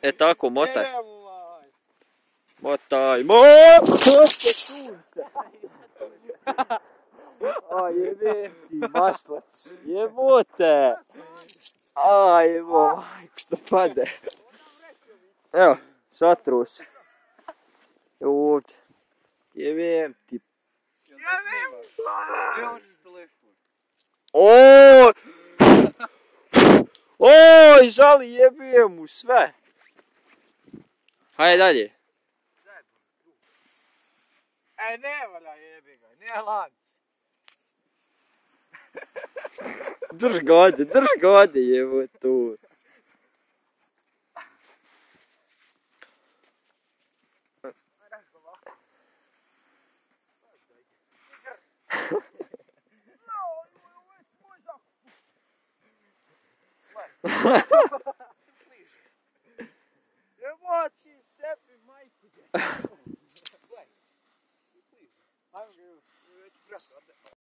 E tako, motaj. Motaj, sunce! A jebem ti, maslac, jebote! A jebo, majko, što pade. Evo, šatru se. Evo ovdje. Jebem ti. Oj! Oj, žali, jebem mu sve. Hajde dalje. Ne valja jebi ga, nije lanc. Drž ga ovdje, jebo tu. Jeboči sebi majku. Ajmo ga, već presko.